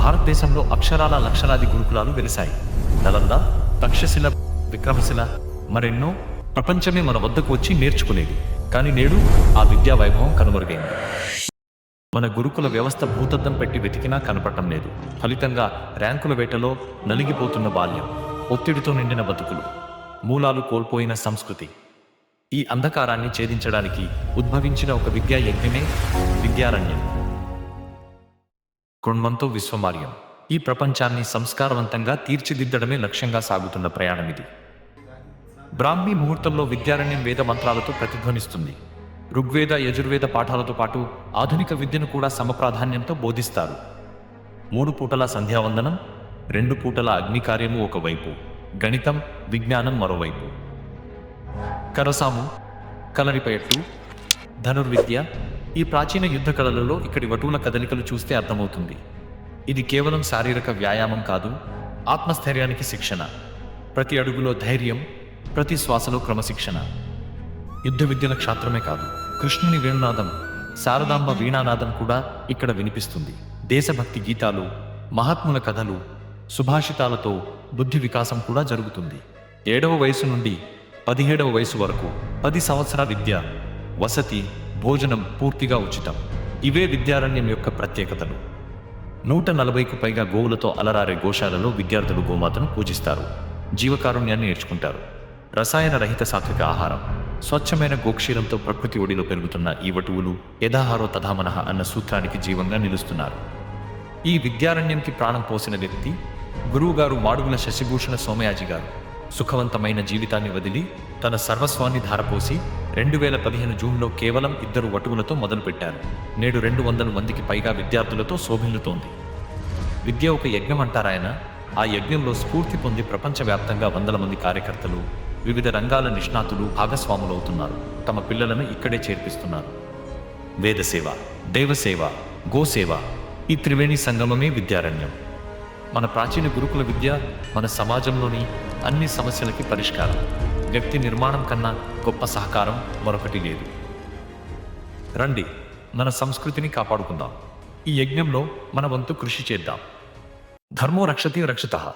భారతదేశంలో అక్షరాల లక్షలాది గురుకులాలు వెలిశాయి. నలంద, తక్షశిల, విక్రమశిల, మరెన్నో. ప్రపంచమే మన వద్దకు వచ్చి నేర్చుకునేది. కానీ నేడు ఆ విద్యా వైభవం కనుమరుగైంది. మన గురుకుల వ్యవస్థ భూతద్దం పెట్టి వెతికినా కనపడటం లేదు. ఫలితంగా ర్యాంకుల వేటలో నలిగిపోతున్న బాల్యం, ఒత్తిడితో నిండిన బతుకులు, మూలాలు కోల్పోయిన సంస్కృతి. ఈ అంధకారాన్ని ఛేదించడానికి ఉద్భవించిన ఒక విద్యా యజ్ఞమే విద్యారణ్యం. కృణ్వంతో విశ్వమార్యం. ఈ ప్రపంచాన్ని సంస్కారవంతంగా తీర్చిదిద్దడమే లక్ష్యంగా సాగుతున్న ప్రయాణమిది. బ్రాహ్మీ ముహూర్తంలో విద్యారణ్యం వేద మంత్రాలతో ప్రతిధ్వనిస్తుంది. ఋగ్వేద, యజుర్వేద పాఠాలతో పాటు ఆధునిక విద్యను కూడా సమప్రాధాన్యంతో బోధిస్తారు. 3 పూటల సంధ్యావందనం, 2 పూటల అగ్నికార్యము ఒకవైపు, గణితం, విజ్ఞానం మరోవైపు. కరసాము, కలరిపయట్టు, ధనుర్విద్య. ఈ ప్రాచీన యుద్ధ కళలలో ఇక్కడి వటువుల కదలికలు చూస్తే అర్థమవుతుంది. ఇది కేవలం శారీరక వ్యాయామం కాదు, ఆత్మస్థైర్యానికి శిక్షణ. ప్రతి అడుగులో ధైర్యం, ప్రతి శ్వాసలో క్రమశిక్షణ. యుద్ధ విద్యల క్షాత్రమే కాదు, కృష్ణుని వేణునాదం, శారదాంబ వీణానాదం కూడా ఇక్కడ వినిపిస్తుంది. దేశభక్తి గీతాలు, మహాత్ముల కథలు, సుభాషితాలతో బుద్ధి వికాసం కూడా జరుగుతుంది. 7వ వయసు నుండి 17వ వయసు వరకు 10 సంవత్సరాల విద్య, వసతి, భోజనం పూర్తిగా ఉచితం. ఇవే విద్యారణ్యం యొక్క ప్రత్యేకతలు. 140కు పైగా గోవులతో అలరారే గోశాలలో విద్యార్థులు గోమాతను పూజిస్తారు, జీవకారుణ్యాన్ని నేర్చుకుంటారు. రసాయన రహిత సాత్విక ఆహారం, స్వచ్ఛమైన గోక్షీరంతో ప్రకృతి ఒడిలో పెరుగుతున్న ఈ వటువులు యథాహారో తథామనః అన్న సూత్రానికి జీవంగా నిలుస్తున్నారు. ఈ విద్యారణ్యంకి ప్రాణం పోసిన వ్యక్తి గురువుగారు మాడుగుల శశిభూషణ సోమయాజి గారు. సుఖవంతమైన జీవితాన్ని వదిలి తన సర్వస్వాన్ని ధారపోసి 2015 జూన్లో కేవలం 2 వటువులతో మొదలుపెట్టారు. నేడు 200 మందికి పైగా విద్యార్థులతో శోభిల్లుతోంది. విద్య ఒక యజ్ఞం అంటారాయన. ఆ యజ్ఞంలో స్ఫూర్తి పొంది ప్రపంచవ్యాప్తంగా 100 మంది కార్యకర్తలు, వివిధ రంగాల నిష్ణాతులు భాగస్వాములవుతున్నారు. తమ పిల్లలను ఇక్కడే చేర్పిస్తున్నారు. వేదసేవ, దేవసేవ, గోసేవ, ఈ త్రివేణి సంగమమే విద్యారణ్యం. మన ప్రాచీన గురుకుల విద్య మన సమాజంలోని అన్ని సమస్యలకి పరిష్కారం. వ్యక్తి నిర్మాణం కన్నా గొప్ప సహకారం మరొకటి లేదు. రండి, మన సంస్కృతిని కాపాడుకుందాం. ఈ యజ్ఞంలో మన వంతు కృషి చేద్దాం. ధర్మో రక్షతి రక్షితః.